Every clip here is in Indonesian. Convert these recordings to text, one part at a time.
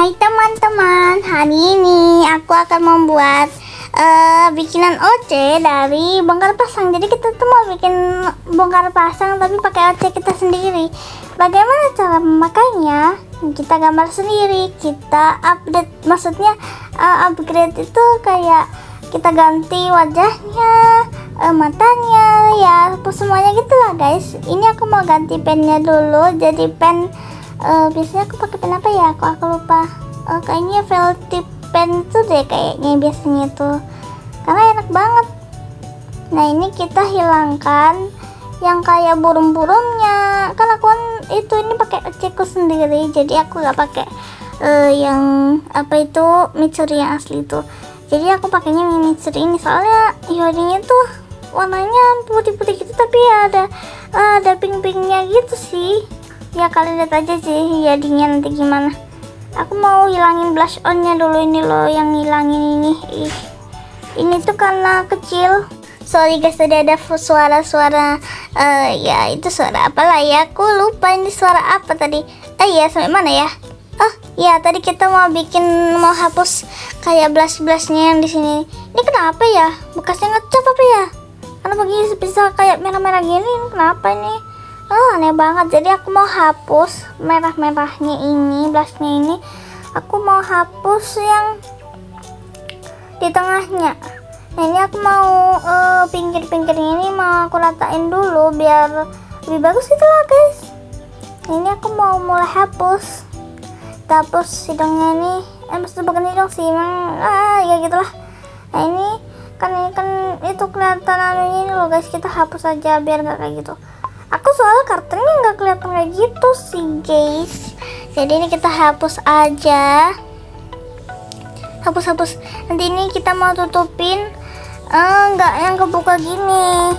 Hai teman-teman, hari ini aku akan membuat bikinan OC dari bongkar pasang. Jadi kita tuh mau bikin bongkar pasang tapi pakai OC kita sendiri. Bagaimana cara memakainya? Kita gambar sendiri, kita update, maksudnya upgrade itu kayak kita ganti wajahnya, matanya, ya semuanya gitulah guys. Ini aku mau ganti pennya dulu, jadi pen biasanya aku pakai pen apa ya, aku lupa. Kayaknya Veltip pen tuh deh kayaknya biasanya tuh, karena enak banget. Nah ini kita hilangkan yang kayak burung-burungnya, kan aku itu ini pakai OC-ku sendiri, jadi aku gak pakai yang apa itu Mitsuri yang asli itu. Jadi aku pakainya Mitsuri ini, soalnya Yodinya tuh warnanya putih-putih gitu, tapi ada pink-pinknya gitu sih. Ya kalian lihat aja sih jadinya nanti gimana. Aku mau hilangin blush onnya dulu, ini loh yang hilangin ini. Ini tuh karena kecil. Sorry guys, tadi ada suara-suara ya itu suara apalah ya, aku lupa ini suara apa tadi. Ya sampai mana ya? Oh ya, tadi kita mau hapus kayak blush-blushnya yang di sini. Ini kenapa ya? Bekasnya ngecap apa ya? Karena begini bisa kayak merah-merah gini, kenapa ini? Aneh banget. Jadi aku mau hapus merah-merahnya ini, blushnya ini. Aku mau hapus yang di tengahnya. Nah ini aku mau pinggir-pinggirnya ini mau aku ratain dulu biar lebih bagus gitu lah guys. Nah, ini aku mau mulai hapus. Kita hapus hidungnya ini. Maksudnya bukan hidung sih, emang ya gitulah. Nah ini kan itu kelihatan anunya ini loh guys, kita hapus aja biar nggak kayak gitu. Aku soalnya kartunya nggak kelihatan kayak gitu sih guys. Jadi ini kita hapus aja, hapus. Nanti ini kita mau tutupin, nggak yang kebuka gini.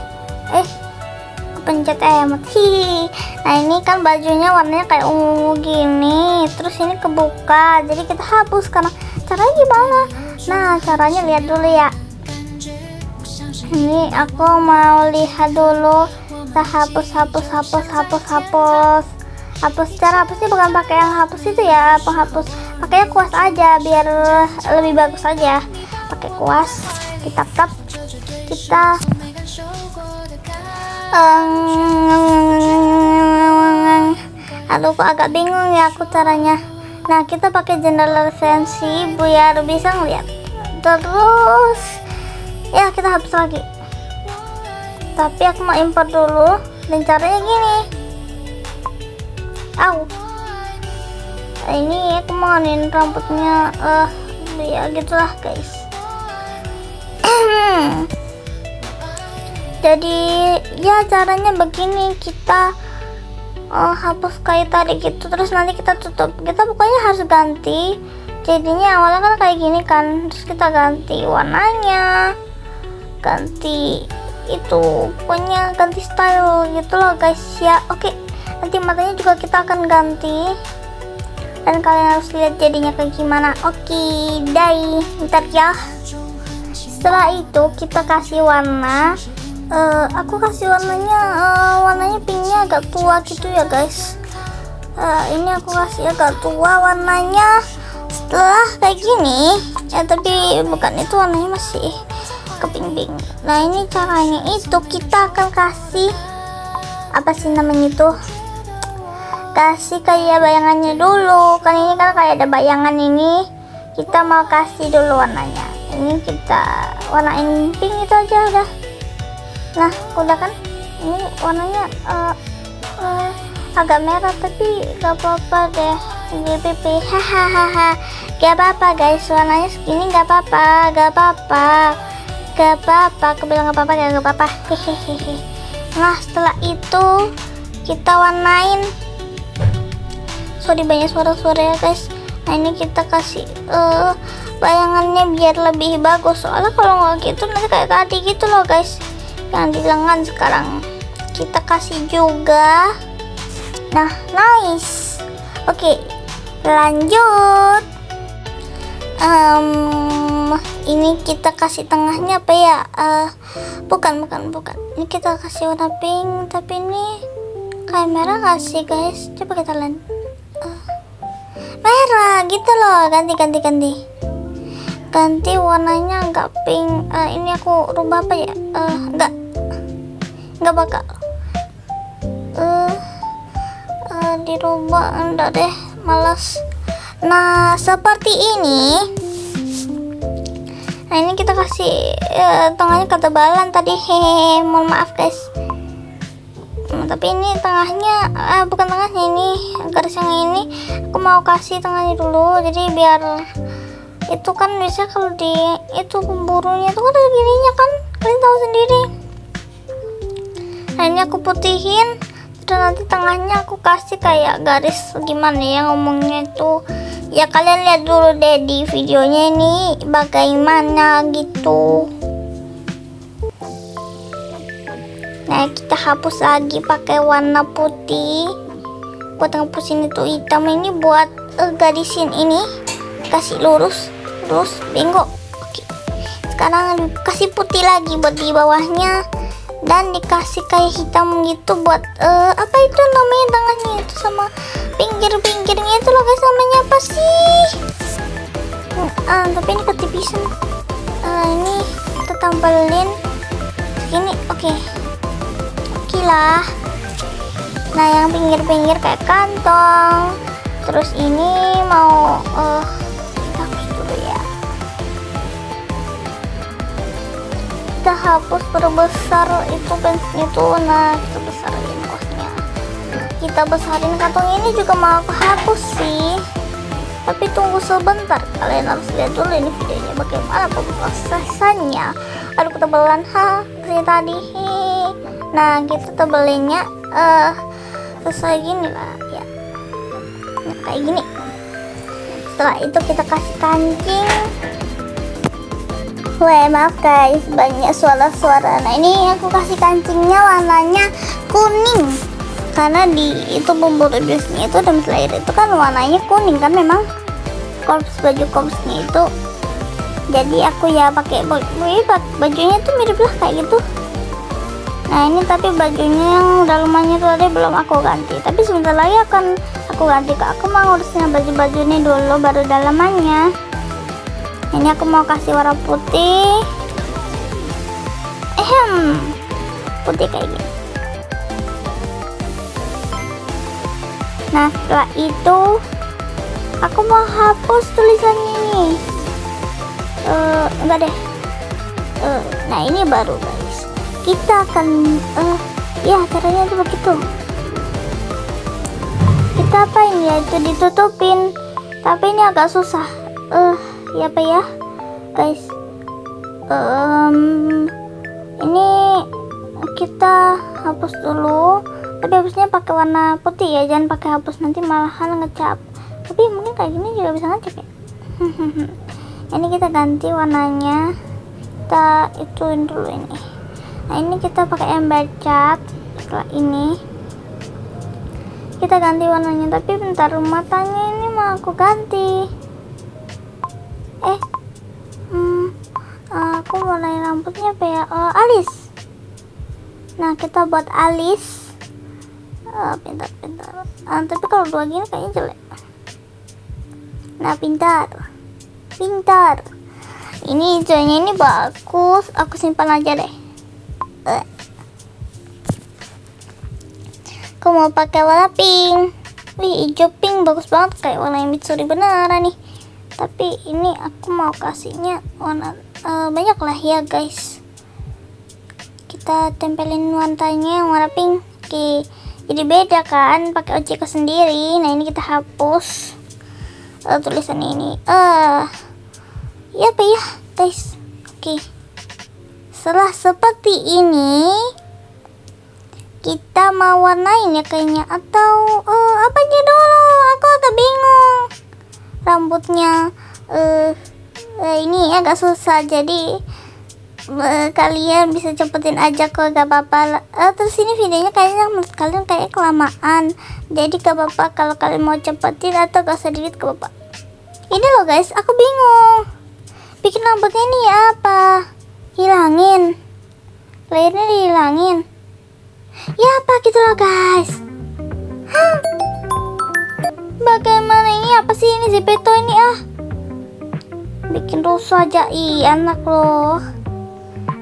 Kepencet mati. Nah ini kan bajunya warnanya kayak ungu gini, terus ini kebuka. Jadi kita hapus. Karena caranya gimana? Nah caranya lihat dulu ya. Ini aku mau lihat dulu. Kita hapus. Cara hapusnya bukan pakai yang hapus itu ya, penghapus. Pakainya kuas aja biar lebih bagus aja. Pakai kuas, kita tap, kita aduh kok agak bingung ya aku caranya. Nah kita pakai general sensi biar bisa ngeliat. Terus ya kita hapus lagi. Tapi aku mau import dulu, dan caranya gini. Ini aku mau nganin rambutnya, ya gitulah guys. Jadi ya caranya begini, kita hapus kayak tadi gitu, terus nanti kita tutup. Kita pokoknya harus ganti. Jadinya awalnya kan kayak gini kan, terus kita ganti warnanya, ganti itu, pokoknya ganti style gitu loh guys ya. Oke, nanti matanya juga kita akan ganti dan kalian harus lihat jadinya kayak gimana. Oke, bentar ya. Setelah itu kita kasih warna, aku kasih warnanya pinknya agak tua gitu ya guys. Ini aku kasih agak tua warnanya. Setelah kayak gini ya, tapi bukan itu, warnanya masih keping-ping. Nah ini caranya itu kita akan kasih apa sih namanya itu, kasih kayak bayangannya dulu. Kan ini kan kayak ada bayangan ini, kita mau kasih dulu warnanya. Ini kita warnain pink itu aja udah. Nah udah kan, ini warnanya agak merah tapi gak apa-apa deh. GPP hahaha, gak apa-apa guys, warnanya segini gak apa-apa. Aku bilang gak apa-apa. Hehehe. Nah setelah itu kita warnain. Sorry banyak suara-suara ya guys. Nah ini kita kasih bayangannya biar lebih bagus, soalnya kalau nggak gitu nanti kayak tadi gitu loh guys, yang di lengan. Sekarang kita kasih juga. Nah nice. Oke, lanjut. Ini kita kasih tengahnya apa ya? Bukan. Ini kita kasih warna pink, tapi ini kayak merah gak sih guys? Coba kita lihat. merah gitu loh. Ganti warnanya agak pink. Ini aku rubah apa ya? Enggak bakal dirubah, enggak deh, malas. Nah seperti ini. Nah ini kita kasih tengahnya ketebalan tadi, hehe, mohon maaf guys. Tapi ini tengahnya, bukan tengahnya, ini garis yang ini aku mau kasih tengahnya dulu, jadi biar itu kan bisa kalau di itu pemburunya itu kan ada gininya kan, kalian tahu sendiri. Nah ini aku putihin, dan nanti tengahnya aku kasih kayak garis, gimana ya ngomongnya itu ya, kalian lihat dulu deh di videonya ini bagaimana gitu. Nah kita hapus lagi pakai warna putih buat ngapusin itu hitam. Ini buat garisin ini, kasih lurus bengkok. Oke, sekarang kasih putih lagi buat di bawahnya, dan dikasih kayak hitam gitu buat apa itu namanya tengahnya itu, sama pinggir-pinggirnya itu loh guys, namanya apa sih? Tapi ini ketipisan. Ini kita tampilin segini. Oke lah. Nah yang pinggir-pinggir kayak kantong, terus ini mau kita hapus dulu ya. Kita hapus perbesar itu pensilnya tuh. Nah kita besarin kosnya, kita besarin kantong ini juga mau aku hapus sih, tapi tunggu sebentar, kalian harus lihat dulu ini videonya bagaimana prosesnya. Aduh ketebalan kayak tadi. Nah kita tebelinnya sesuai gini lah ya, nah, kayak gini. Setelah itu kita kasih kancing. Maaf guys, banyak suara-suara. Nah ini aku kasih kancingnya warnanya kuning, karena di itu pemburu iblisnya itu dan slayer itu kan warnanya kuning kan, memang baju korpsnya itu. Jadi aku ya pakai bajunya tuh mirip lah kayak gitu. Nah ini tapi bajunya yang dalamannya tuh tadi belum aku ganti, tapi sebentar lagi akan aku ganti. Aku mau ngurusnya baju-baju ini dulu baru dalamannya. Ini aku mau kasih warna putih, putih kayak gini. Nah setelah itu aku mau hapus tulisannya ini. Enggak deh. Nah ini baru guys, kita akan ya caranya itu begitu. Kita apain ya, itu ditutupin, tapi ini agak susah. Ya apa ya guys, ini kita hapus dulu, tapi hapusnya pakai warna putih ya, jangan pakai hapus nanti malahan ngecap. Tapi mungkin kayak gini juga bisa ngecap ya. Ini kita ganti warnanya, kita ituin dulu ini. Nah ini kita pakai ember cat. Setelah ini kita ganti warnanya, tapi bentar, matanya ini mau aku ganti. Aku mau naik rambutnya apa ya? Alis. Nah kita buat alis. Pintar. Tapi kalau dua gini kayaknya jelek. Nah pintar. Ini hijaunya ini bagus, aku simpan aja deh. Aku mau pakai warna pink. Wih, hijau pink bagus banget, kayak warna yang Mitsuri beneran nih. Tapi ini aku mau kasihnya warna banyak lah ya guys. Kita tempelin warnanya yang warna pink. Oke, jadi beda kan pakai ojek sendiri. Nah ini kita hapus tulisan ini. Ya apa ya guys. Oke, setelah seperti ini kita mau warnain ya kayaknya, atau apanya dulu, aku agak bingung. Rambutnya ini agak susah, jadi kalian bisa cepetin aja kok, gak apa-apa. Terus ini videonya kayaknya menurut kalian kayak kelamaan, jadi gak apa-apa kalau kalian mau cepetin atau gak usah delete, gak apa-apa. Ini loh guys, aku bingung bikin rambutnya ini ya apa, hilangin layernya, dihilangin ya apa gitu loh guys. bagaimana ini? Apa sih ini Zepeto ini bikin rusuh aja. Ih, anak loh.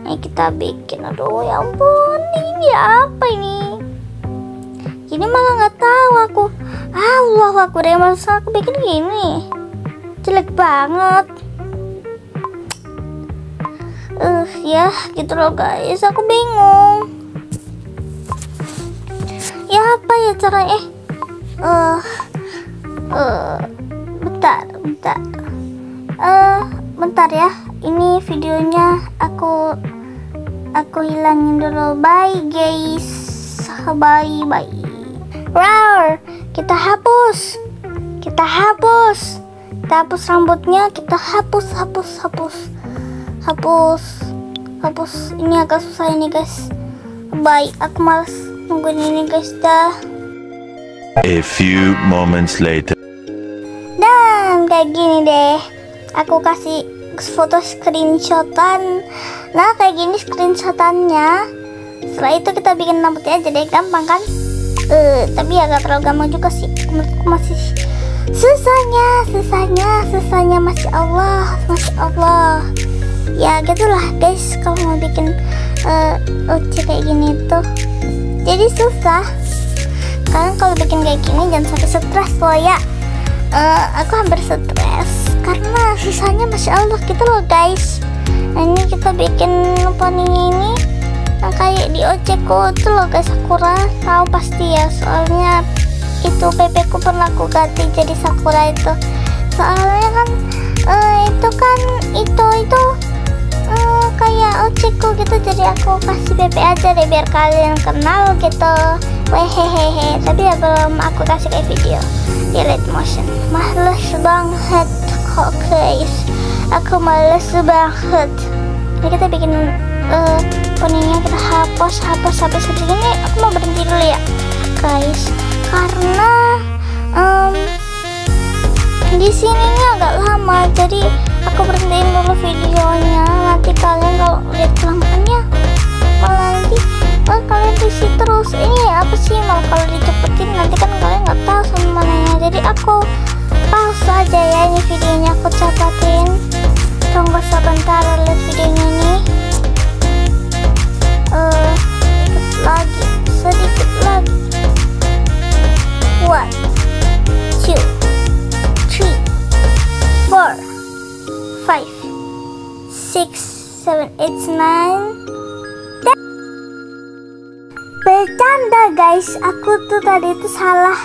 Ini kita bikin, aduh ya ampun, ini apa ini? Ini malah nggak tahu aku. Allah, aku deh masa aku bikin gini. Jelek banget. Ya gitu loh guys, aku bingung. Ya apa ya caranya? Bentar ya. Ini videonya aku hilangin dulu. Bye guys. Bye. Rawr, kita hapus rambutnya, kita hapus. Ini agak susah ini guys. Bye, aku males nungguin ini guys dah. A few moments later. Dan kayak gini deh, aku kasih foto screenshotan. Nah kayak gini screenshotannya. Setelah itu kita bikin rambutnya aja deh, gampang kan? Tapi agak terlalu gampang juga sih menurutku. Masih susahnya Masya Allah ya gitulah guys. Kalau mau bikin OC kayak gini tuh jadi susah. Kalian kalau bikin kayak gini jangan sampai stres loh ya. Aku hampir stres karena susahnya Masya Allah gitu loh guys. Nah ini kita bikin opening ini kayak di OC ku tuh loh guys. Sakura tahu pasti ya, soalnya itu PP ku pernah aku ganti jadi Sakura itu. Soalnya kan itu kayak OC ku gitu, jadi aku kasih PP aja deh biar kalian kenal gitu. Wehehehe, tapi ya belum aku kasih kayak video delete motion. Males banget kok guys, aku males banget. Jadi kita bikin openingnya kita hapus sampai segini. Aku mau berhenti dulu ya guys, karena di sininya agak lama, jadi aku berhentiin dulu videonya. Nanti kalian kalau lihat kelamaannya malah nanti kalian risih terus. Ini apa sih, malah kalau dicepetin nanti kan kalian nggak tahu sama mananya. Jadi aku pause aja ya ini videonya, aku cepetin. Tunggu sebentar lihat videonya nih. Sedikit lagi. 1, 2, 3, 4, 5, 6, 7, 8, 9. Bercanda guys, aku tuh tadi tuh salah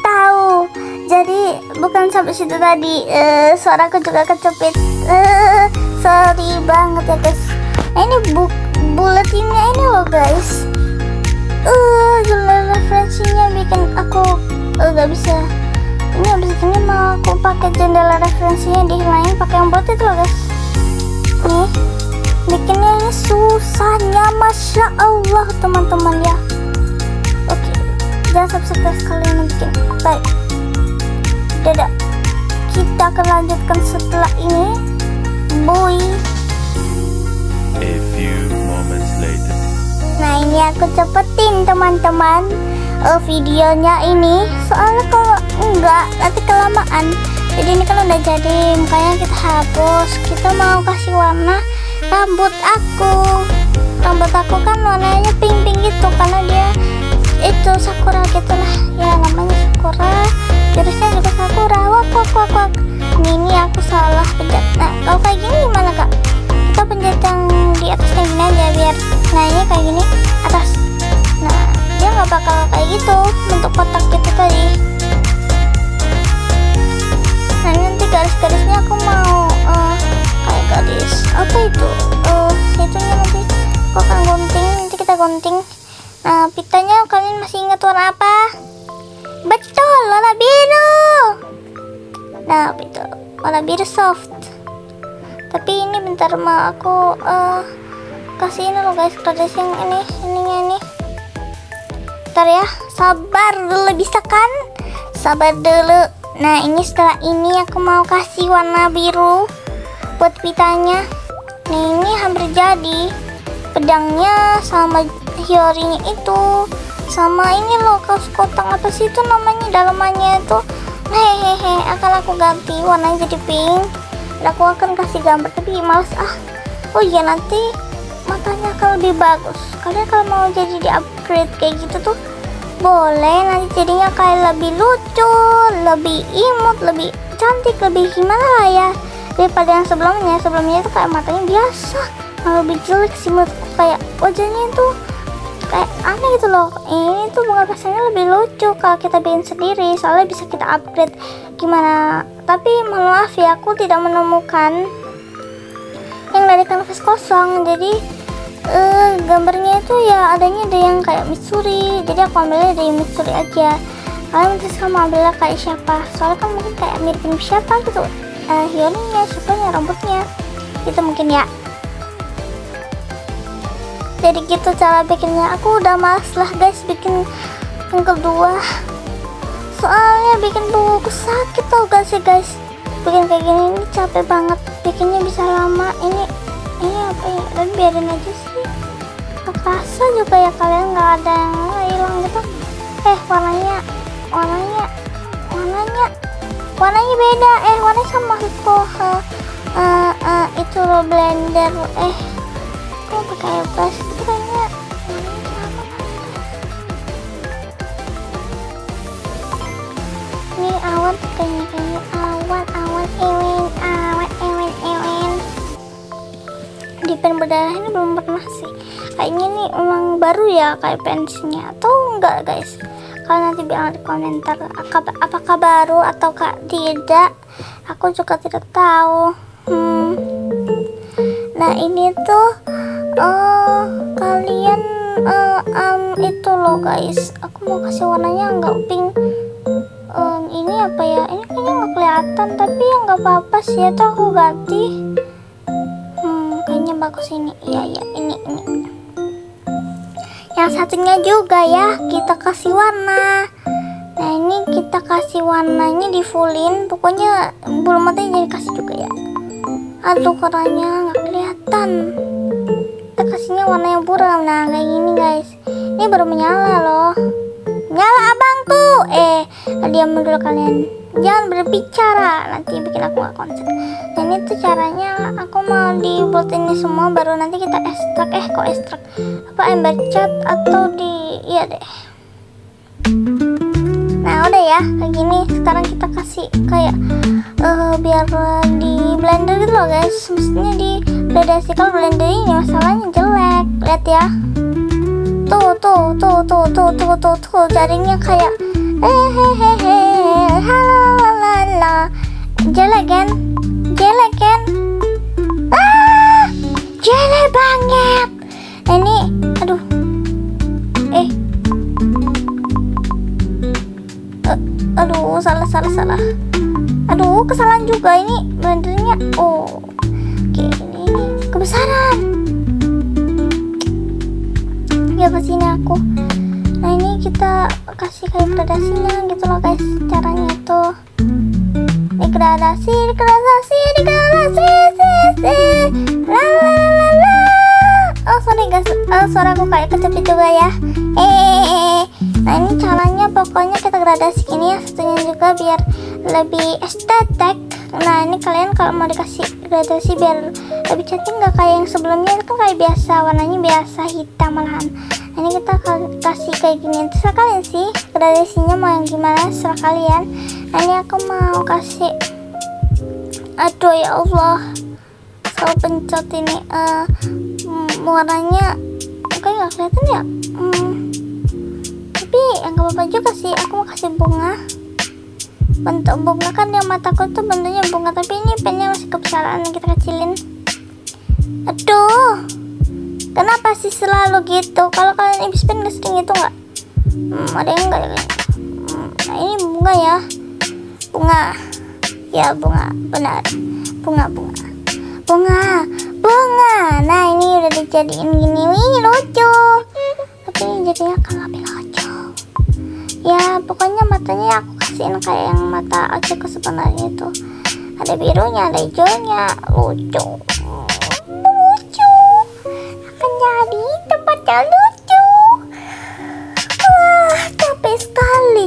tahu. Jadi bukan sampai situ tadi. Suaraku juga kecepit. Sorry banget ya guys. Nah, ini buletinnya ini loh guys. Jurnal referensinya bikin aku gak bisa. Ini habis ini mau aku pakai jendela referensinya dihilangin pakai yang bulat itu loh guys. Nih bikinnya ini susahnya Masya Allah teman-teman ya. Oke, jangan subscribe kalian bikin. Baik, dadah, kita akan lanjutkan setelah ini. Boy. A few moments later. Nah ini aku cepetin teman-teman videonya ini, soalnya kalau enggak nanti kelamaan. Jadi ini kan udah jadi, makanya kita hapus. Kita mau kasih warna rambut aku kan warnanya pink gitu, karena dia itu Sakura gitu lah ya, namanya Sakura, jurusnya juga Sakura. Wak. Ini aku salah pencet. Nah kalau kayak gini gimana kak? Kita pencet yang di atasnya gini aja biar, nah ini kayak gini atas. Nah dia nggak bakal kayak gitu bentuk kotak gitu tadi. Nah nanti garis-garisnya aku mau kayak garis apa itu itunya nanti aku akan gunting, nanti kita gunting. Nah pitanya kalian masih ingat warna apa? Betul, warna biru. Nah itu warna biru soft. Tapi ini bentar mau aku kasih ini loh guys, gradasi yang ininya ini. Bentar ya, sabar dulu, bisa kan? Sabar dulu. Nah ini setelah ini aku mau kasih warna biru buat pitanya. Nah ini hampir jadi pedangnya sama hiyorinya itu, sama ini loh kaos kotak apa sih itu namanya dalamannya itu. Nah hehehe, akan aku ganti warnanya jadi pink. Dan aku akan kasih gambar, tapi males oh iya, nanti matanya akan lebih bagus. Kalian kalau mau jadi di upgrade kayak gitu tuh boleh, nanti jadinya kayak lebih lucu, lebih imut, lebih cantik, lebih gimana lah ya daripada yang sebelumnya itu kayak matanya biasa, malah lebih jelek sih menurutku, kayak wajahnya itu kayak aneh gitu loh. Ini tuh bunga pasangnya lebih lucu kalau kita bikin sendiri, soalnya bisa kita upgrade gimana. Tapi mohon maaf ya, aku tidak menemukan yang dari kanvas kosong, jadi gambarnya itu ya adanya ada yang kayak Mitsuri, jadi aku ambilnya dari Mitsuri aja. Kalian nanti mau ambilnya kayak siapa, soalnya kan mungkin kayak mirip siapa gitu, Hyorinya, siapanya, rambutnya gitu mungkin ya. Jadi gitu cara bikinnya. Aku udah males lah guys bikin yang kedua, soalnya bikin buku sakit tau gak sih guys. Bikin kayak gini ini capek banget, bikinnya bisa lama. Ini apa ya, dan biarin aja sih, kerasa juga ya kalian, nggak ada yang hilang gitu. Warnanya beda, warnanya sama maksudku. Itu lo blender, kok pakai brush itu kayaknya warnanya sama. Ini awan kayaknya awan ewen. Di pen berdarah ini belum pernah sih, kayaknya nih emang baru ya kayak pensinya, atau enggak guys? Kalian nanti bilang di komentar apakah baru atau tidak, aku juga tidak tahu. Nah ini tuh kalian itu loh guys, aku mau kasih warnanya nggak pink. Ini apa ya, ini kayaknya nggak kelihatan, tapi ya nggak apa-apa sih, itu aku ganti. Kayaknya bagus ini. Iya ini. Yang satunya juga ya kita kasih warna. Nah ini kita kasih warnanya di fullin, pokoknya bulu matanya jadi kasih juga ya. Aduh warnanya nggak kelihatan. Kita kasihnya warna yang buram. Nah kayak gini guys. Ini baru menyala loh. Nyala abangku. Diam dulu kalian. Jangan berbicara, nanti bikin aku gak konsen. Nah ini tuh caranya, aku mau dibuat ini semua, baru nanti kita ekstrak. Apa ember cat atau iya deh. Nah udah ya kayak gini. Sekarang kita kasih kayak biar di blender gitu loh guys, maksudnya di gradasi. Kalau blender ini masalahnya jelek, lihat ya. Tuh jaringnya kayak halalala, jelek kan jelek banget. Ini aduh salah. Aduh kesalahan juga ini blendernya. Oke, ini kebesaran ya pasti ini aku. Nah ini kita kasih kayak gradasinya gitu loh guys, caranya itu degradasi sorry guys, suaraku kayak kecepit juga ya. Nah ini caranya, pokoknya kita gradasi ini ya, satunya juga biar lebih estetik. Nah ini kalian kalau mau dikasih gradasi biar lebih cantik, nggak kayak yang sebelumnya itu kayak biasa, warnanya biasa hitam malahan. Nah, ini kita kasih kayak gini, terserah kalian sih gradasinya mau yang gimana, terserah kalian. Nah ini aku mau kasih, aduh ya Allah, salah pencet ini. Warnanya kayak nggak kelihatan ya, tapi nggak apa-apa juga sih. Aku mau kasih bunga, bentuk bunga kan yang mataku tuh bentuknya bunga, tapi ini pennya masih kebesaran, kita kecilin. Aduh, kenapa sih selalu gitu? Kalau kalian ibis pen gak sering gitu nggak? Ada yang enggak ya? Nah ini bunga ya, bunga benar, bunga. Nah ini udah dijadiin gini, wih lucu, tapi ini jadinya kan lebih lucu ya. Pokoknya matanya aku kasihin kayak yang mata Oceku sebenarnya itu, ada birunya, ada hijaunya, lucu akan jadi tempatnya lucu. Wah capek sekali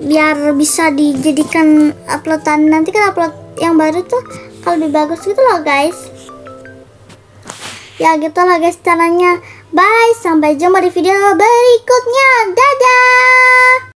biar bisa dijadikan uploadan nanti, kan upload yang baru tuh kalau lebih bagus gitu loh guys. Ya gitu lah guys caranya. Bye, sampai jumpa di video berikutnya. Dadah.